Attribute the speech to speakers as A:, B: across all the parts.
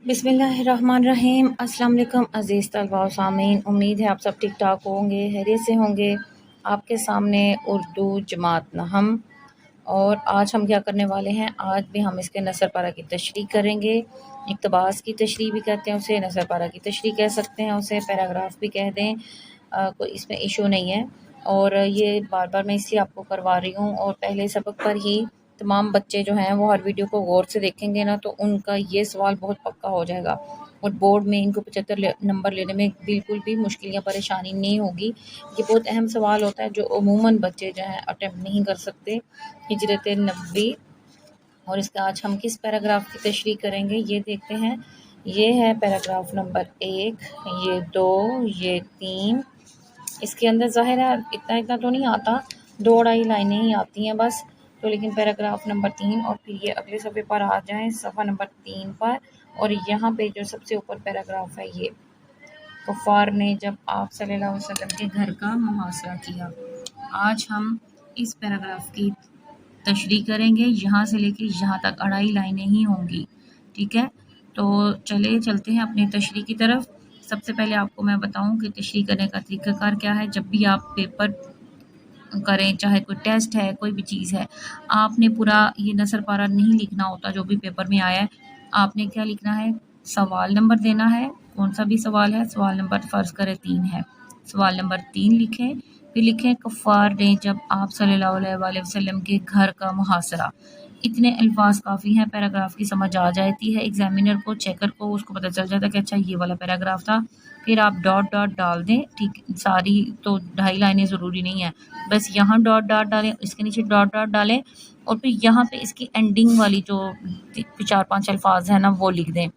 A: बिस्मिल्लाहिर्रहमानिर्रहीम। अस्सलाम वालेकुम अज़ीज़ तलबा व सामीन, उम्मीद है आप सब ठीक ठाक होंगे, खैरियत से होंगे। आपके सामने उर्दू जमात नहम, और आज हम क्या करने वाले हैं, आज भी हम इसके नसर पारा की तशरीह करेंगे। इक़्तिबास की तशरीह भी कहते हैं उसे, नसर पारा की तशरीह कह सकते हैं उसे, पैराग्राफ भी कह दें, कोई इसमें इशू नहीं है। और ये बार बार मैं इसलिए आपको करवा रही हूँ, और पहले सबक पर ही तमाम बच्चे जो हैं वो हर वीडियो को गौर से देखेंगे ना, तो उनका ये सवाल बहुत पक्का हो जाएगा और बोर्ड में इनको 75 नंबर लेने में बिल्कुल भी मुश्किल या परेशानी नहीं होगी। ये बहुत अहम सवाल होता है जो अमूमन बच्चे जो हैं अटेम्प्ट नहीं कर सकते। हिजरत नबी, और इसका आज हम किस पैराग्राफ की तशरीह करेंगे ये देखते हैं। ये है पैराग्राफ नंबर 1, ये 2, ये 3। इसके अंदर ज़ाहिर है इतना तो नहीं आता, 2-2.5 लाइनें ही आती हैं बस। तो लेकिन पैराग्राफ नंबर 3, और फिर ये अगले सफ़े पर आ जाएं, सफ़ा नंबर 3 पर। और यहाँ पे जो सबसे ऊपर पैराग्राफ है, ये कुफ़ार ने जब आप सल्लल्लाहु अलैहि वसल्लम के घर का मुहासरा किया। आज हम इस पैराग्राफ की तशरीह करेंगे, यहाँ से लेके यहाँ तक 2.5 लाइनें ही होंगी, ठीक है। तो चलते हैं अपनी तशरीह की तरफ। सबसे पहले आपको मैं बताऊं कि तशरीह करने का तरीक़ाकार क्या है। जब भी आप पेपर करें, चाहे कोई टेस्ट है, कोई भी चीज़ है, आपने पूरा ये नसर पारा नहीं लिखना होता। जो भी पेपर में आया है, आपने क्या लिखना है, सवाल नंबर देना है, कौन सा भी सवाल है। सवाल नंबर फ़र्ज़ करें 3 है, सवाल नंबर 3 लिखें, फिर लिखें कुफ़ार ने जब आप सल्लल्लाहु अलैहि वसल्लम के घर का मुहासरा। इतने अल्फाज काफ़ी हैं, पैराग्राफ की समझ आ जाती है एग्जामिनर को, चेकर को, उसको पता चल जाता है कि अच्छा ये वाला पैराग्राफ था। फिर आप डॉट डॉट डाल दें, ठीक। सारी तो 2.5 लाइनें ज़रूरी नहीं है, बस यहाँ डॉट डॉट डालें, इसके नीचे डॉट डॉट डालें, और फिर यहाँ पे इसकी एंडिंग वाली जो 4-5 अल्फाज है ना, वो लिख दें।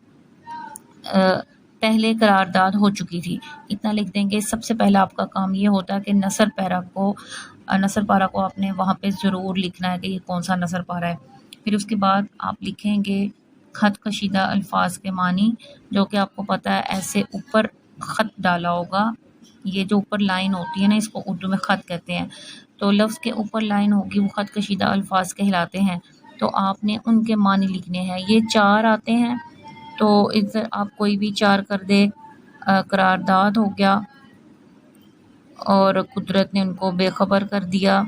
A: पहले करारदाद हो चुकी थी, इतना लिख देंगे। सबसे पहला आपका काम ये होता है कि नसर पारा को आपने वहाँ पे ज़रूर लिखना है कि ये कौन सा नसर पारा है। फिर उसके बाद आप लिखेंगे ख़त कशीदा अल्फाज के मानी, जो कि आपको पता है ऐसे ऊपर ख़त डाला होगा। ये जो ऊपर लाइन होती है ना, इसको उर्दू में ख़त कहते हैं। तो लफ्ज़ के ऊपर लाइन होगी, वो ख़त कशीदा अल्फाज कहलाते हैं। तो आपने उनके मानी लिखने हैं। ये 4 आते हैं, तो इधर आप कोई भी 4 कर दे। करारदाद हो गया, और कुदरत ने उनको बेखबर कर दिया,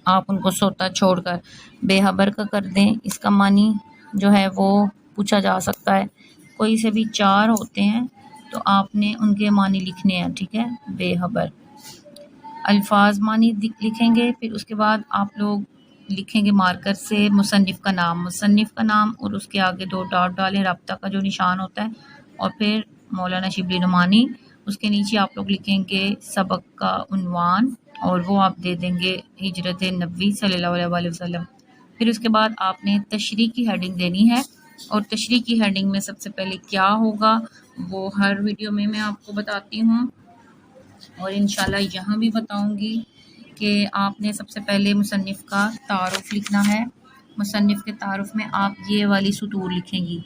A: आप उनको सोता छोड़कर बेखबर का कर दें। इसका मानी जो है वो पूछा जा सकता है। कोई से भी 4 होते हैं तो आपने उनके मानी लिखने हैं, ठीक है। बेखबर अल्फाज मानी लिखेंगे। फिर उसके बाद आप लोग लिखेंगे मार्कर से मुसन्निफ़ का नाम, और उसके आगे 2 डॉट डालें, रब्ता का जो निशान होता है, और फिर मौलाना शिबली नुमानी। उसके नीचे आप लोग लिखेंगे सबक का उन्वान, और वो आप दे देंगे हिजरत नबी सल्लल्लाहु अलैहि वसल्लम। फिर उसके बाद आपने तशरीह की हेडिंग देनी है, और तशरीह की हेडिंग में सबसे पहले क्या होगा वो हर वीडियो में मैं आपको बताती हूँ, और इंशाल्लाह यहाँ भी बताऊँगी कि आपने सबसे पहले मुसन्निफ़ का तारुफ़ लिखना है। मुसन्निफ़ के तारुफ़ में आप ये वाली सतूर लिखेंगी।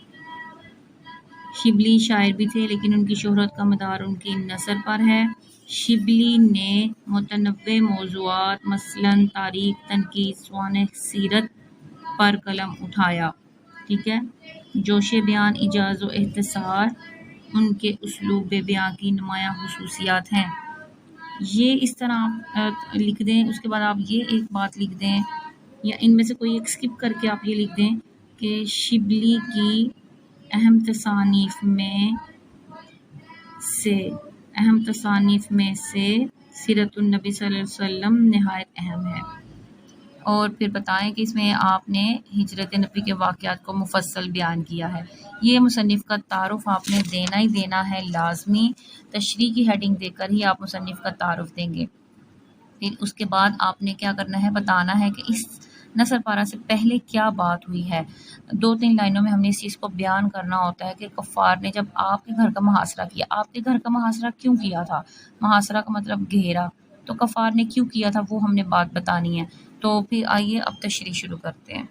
A: शिबली शायर भी थे, लेकिन उनकी शोहरत का मदार उनकी नसर पर है। शिबली ने मुतनव्वे मौज़ूआत मसलन तारीख़, तनकीद, स्वान सीरत पर कलम उठाया, ठीक है। जोश बयान, इजाज़ व इख्तिसार उनके उसलूब बयां की नुमायाँ खुसूसियात हैं। ये इस तरह आप लिख दें। उसके बाद आप ये एक बात लिख दें, या इनमें से कोई एक स्किप करके आप ये लिख दें कि शिबली की अहम तसानीफ़ में से सीरतुन नबी सल्लल्लाहु अलैहि वसल्लम नहायत अहम है। और फिर बताएं कि इसमें आपने हिजरत नबी के वाक़यात को मुफस्सल बयान किया है। ये मुसन्निफ़ का तारुफ़ आपने देना ही देना है लाज़मी। तशरीह की हेडिंग देकर ही आप मुसन्निफ़ का तारुफ़ देंगे। फिर उसके बाद आपने क्या करना है, बताना है कि इस नसर पारा से पहले क्या बात हुई है। 2-3 लाइनों में हमने इस चीज़ को बयान करना होता है कि कुफ़ार ने जब आपके घर का मुहासरा किया। आपके घर का मुहासरा क्यों किया था? मुहासरा का मतलब घेरा, तो कुफ़ार ने क्यों किया था वो हमने बात बतानी है। तो फिर आइए अब तशरीह शुरू करते हैं।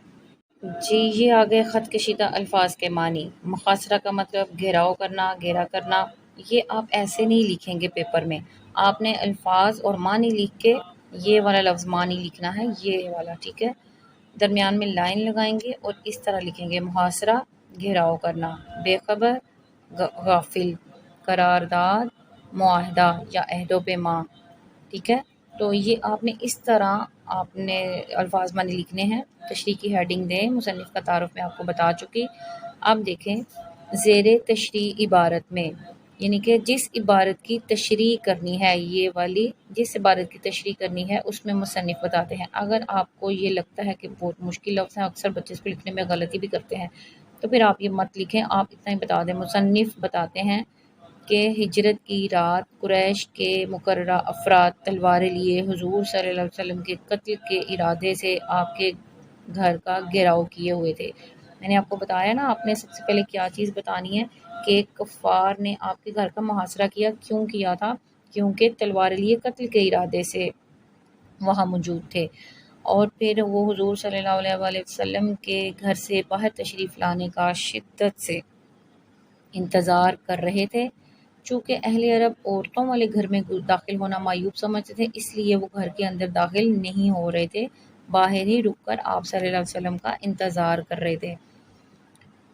A: जी, ये आ गए ख़त कशीदा अल्फाज के मानी। मुहासरा का मतलब घेराव करना, घेरा करना। ये आप ऐसे नहीं लिखेंगे पेपर में, आपने अल्फाज और मानी लिख के ये वाला लफ्ज़ मानी लिखना है, ये वाला, ठीक है। दरमियान में लाइन लगाएंगे और इस तरह लिखेंगे मुहासरा, گھیراؤ کرنا، بے خبر، غافل، قرارداد، معاہدہ یا عہد و پیمان، ٹھیک ہے۔ تو یہ آپ نے اس طرح آپ نے الفاظ معنی لکھنے ہیں۔ تشریح کی ہیڈنگ دیں، مصنف کا تعارف میں آپ کو بتا چکی۔ اب دیکھیں زیر تشریح عبارت میں، یعنی کہ جس عبارت کی تشریح کرنی ہے، یہ والی جس عبارت کی تشریح کرنی ہے اس میں مصنف بتاتے ہیں۔ اگر آپ کو یہ لگتا ہے کہ بہت مشکل لفظ ہے، اکثر بچے اس کو لکھنے میں غلطی بھی کرتے ہیں، تو پھر آپ یہ مت لکھیں، آپ اتنا ہی بتا دیں۔ مصنف بتاتے ہیں کہ ہجرت کی رات قریش کے مقررہ افراد تلواریں لیے حضور صلی اللہ علیہ وسلم کے قتل کے ارادے سے آپ کے گھر کا گھیراؤ کیے ہوئے تھے۔ میں نے آپ کو بتایا نا، آپ نے سب سے پہلے کیا چیز بتانی ہے کہ کفار نے آپ کے گھر کا محاصرہ کیا، کیوں کیا تھا؟ کیونکہ تلواریں لیے قتل کے ارادے سے وہاں موجود تھے، اور پھر وہ حضور صلی اللہ علیہ وآلہ وسلم کے گھر سے باہر تشریف لانے کا شدت سے انتظار کر رہے تھے۔ چونکہ اہل عرب عورتوں والے گھر میں داخل ہونا معیوب سمجھتے تھے، اس لیے وہ گھر کے اندر داخل نہیں ہو رہے تھے، باہر ہی رک کر آپ صلی اللہ علیہ وسلم کا انتظار کر رہے تھے۔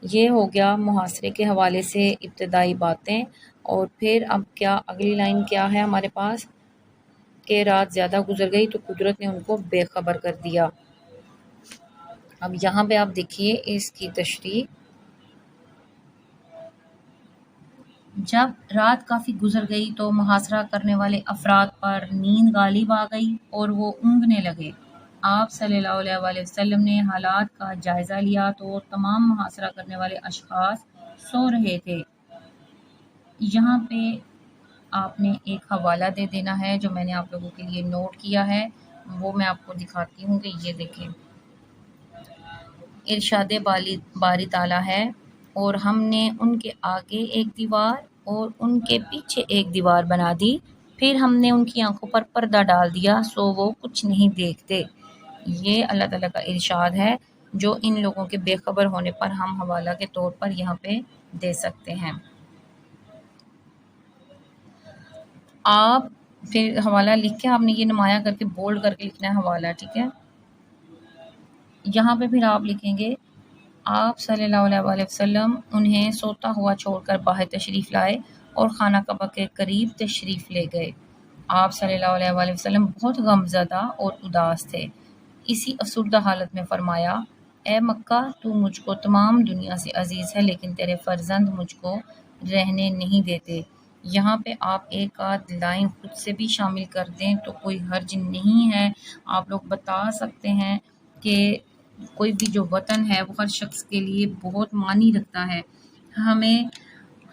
A: یہ ہو گیا محاصرے کے حوالے سے ابتدائی باتیں۔ اور پھر اب کیا اگلی لائن کیا ہے ہمارے پاس کہ رات زیادہ گزر گئی تو قدرت نے ان کو بے خبر کر دیا۔ اب یہاں پہ آپ دیکھیے اس کی تشریح، جب رات کافی گزر گئی تو محاصرہ کرنے والے افراد پر نیند غالب آ گئی اور وہ اونگنے لگے۔ آپ صلی اللہ علیہ وآلہ وسلم نے حالات کا جائزہ لیا تو تمام محاصرہ کرنے والے اشخاص سو رہے تھے۔ یہاں پہ آپ نے ایک حوالہ دے دینا ہے جو میں نے آپ لوگوں کے لیے نوٹ کیا ہے، وہ میں آپ کو دکھاتی ہوں کہ یہ دیکھیں، ارشاد باری تعالیٰ ہے، اور ہم نے ان کے آگے ایک دیوار اور ان کے پیچھے ایک دیوار بنا دی، پھر ہم نے ان کی آنکھوں پر پردہ ڈال دیا سو وہ کچھ نہیں دیکھتے۔ یہ اللہ تعالیٰ کا ارشاد ہے جو ان لوگوں کے بے خبر ہونے پر ہم حوالہ کے طور پر یہاں پہ دے سکتے ہیں۔ آپ پھر حوالہ لکھ کے آپ نے یہ نمایاں کر کے بولڈ کر کے لکھنا ہے حوالہ، ٹھیک ہے۔ یہاں پہ پھر آپ لکھیں گے آپ صلی اللہ علیہ وآلہ وسلم انہیں سوتا ہوا چھوڑ کر باہر تشریف لائے اور خانہ کعبہ کے قریب تشریف لے گئے۔ آپ صلی اللہ علیہ وآلہ وسلم بہت غم زدہ اور اداس تھے۔ اسی افسردہ حالت میں فرمایا، اے مکہ، تو مجھ کو تمام دنیا سے عزیز ہے لیکن تیرے فرزند مجھ کو رہنے نہیں دیتے۔ یہاں پہ آپ ایک آدھ لائن خود سے بھی شامل کر دیں تو کوئی حرج نہیں ہے۔ آپ لوگ بتا سکتے ہیں کہ کوئی بھی جو وطن ہے وہ ہر شخص کے لیے بہت معنی رکھتا ہے۔ ہمیں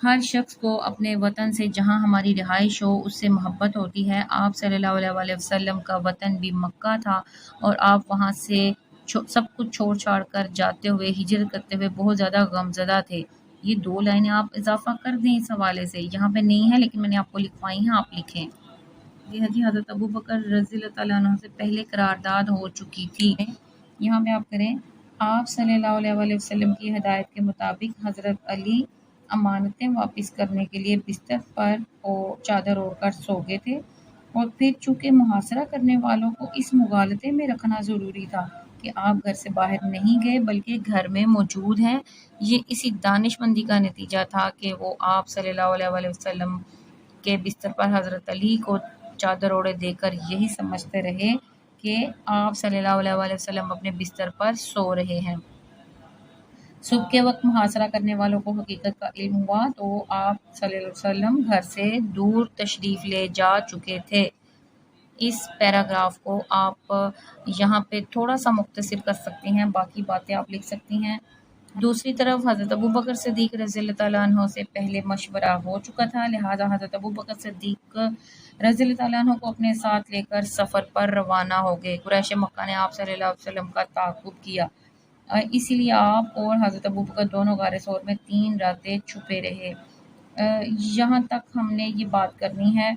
A: ہر شخص کو اپنے وطن سے جہاں ہماری رہائش ہو اس سے محبت ہوتی ہے۔ آپ صلی اللہ علیہ وآلہ وسلم کا وطن بھی مکہ تھا اور آپ وہاں سے سب کچھ چھوڑ چھاڑ کر جاتے ہوئے، ہجرت کرتے ہوئے بہت زیادہ غمزدہ تھے۔ یہ 2 لائنیں آپ اضافہ کر دیں اس حوالے سے، یہاں پہ نہیں ہے لیکن میں نے آپ کو لکھوائی ہیں، آپ لکھیں۔ یہ جی حضرت ابوبکر رضی اللہ تعالیٰ عنہ سے پہلے قرارداد ہو چکی تھی۔ یہاں پہ آپ کریں، آپ صلی اللہ علیہ وآلہ وسلم کی ہدایت کے مطابق حضرت علی امانتیں واپس کرنے کے لیے بستر پر چادر اوڑھ کر سو گئے تھے، اور پھر چونکہ محاصرہ کرنے والوں کو اس مغالطے میں رکھنا ضروری تھا کہ آپ گھر سے باہر نہیں گئے بلکہ گھر میں موجود ہیں، یہ اسی دانش مندی کا نتیجہ تھا کہ وہ آپ صلی اللہ علیہ وآلہ وسلم کے بستر پر حضرت علی کو چادر اوڑھے دے کر یہی سمجھتے رہے کہ آپ صلی اللہ علیہ وآلہ وسلم اپنے بستر پر سو رہے ہیں۔ صبح کے وقت محاصرہ کرنے والوں کو حقیقت کا علم ہوا تو آپ صلی اللہ علیہ وسلم گھر سے دور تشریف لے جا چکے تھے۔ اس پیراگراف کو آپ یہاں پہ تھوڑا سا مختصر کر سکتی ہیں، باقی باتیں آپ لکھ سکتی ہیں۔ دوسری طرف حضرت ابوبکر صدیق رضی اللہ تعالیٰ عنہ سے پہلے مشورہ ہو چکا تھا، لہٰذا حضرت ابوبکر صدیق رضی اللہ تعالیٰ عنہ کو اپنے ساتھ لے کر سفر پر روانہ ہو گئے۔ قریش مکہ نے آپ صلی اللہ علیہ وسلم کا تعاقب کیا، اسی لیے آپ اور حضرت ابوبکر دونوں غار ثور میں 3 راتیں چھپے رہے۔ یہاں تک ہم نے یہ بات کرنی ہے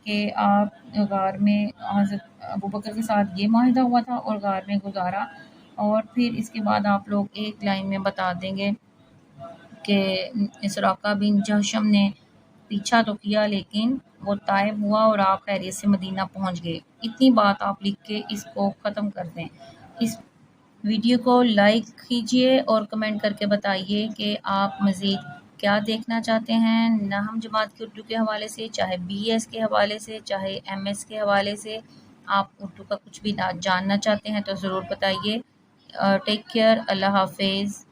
A: کہ آپ غار میں حضرت ابوبکر کے ساتھ یہ معاہدہ ہوا تھا اور غار میں گزارا، اور پھر اس کے بعد آپ لوگ ایک لائن میں بتا دیں گے کہ سراقہ بن جہشم نے پیچھا تو کیا لیکن وہ طائب ہوا اور آپ خیریت سے مدینہ پہنچ گئے۔ اتنی بات آپ لکھ کے اس کو ختم کر دیں۔ اس ویڈیو کو لائک کیجئے اور کمنٹ کر کے بتائیے کہ آپ مزید کیا دیکھنا چاہتے ہیں نہم جماعت کے اردو کے حوالے سے، چاہے بی ایس کے حوالے سے، چاہے ایم ایس کے حوالے سے۔ آپ اردو کا کچھ بھی جاننا چاہتے ہیں تو ضرور بتائیے۔ ٹیک کیئر، اللہ حافظ۔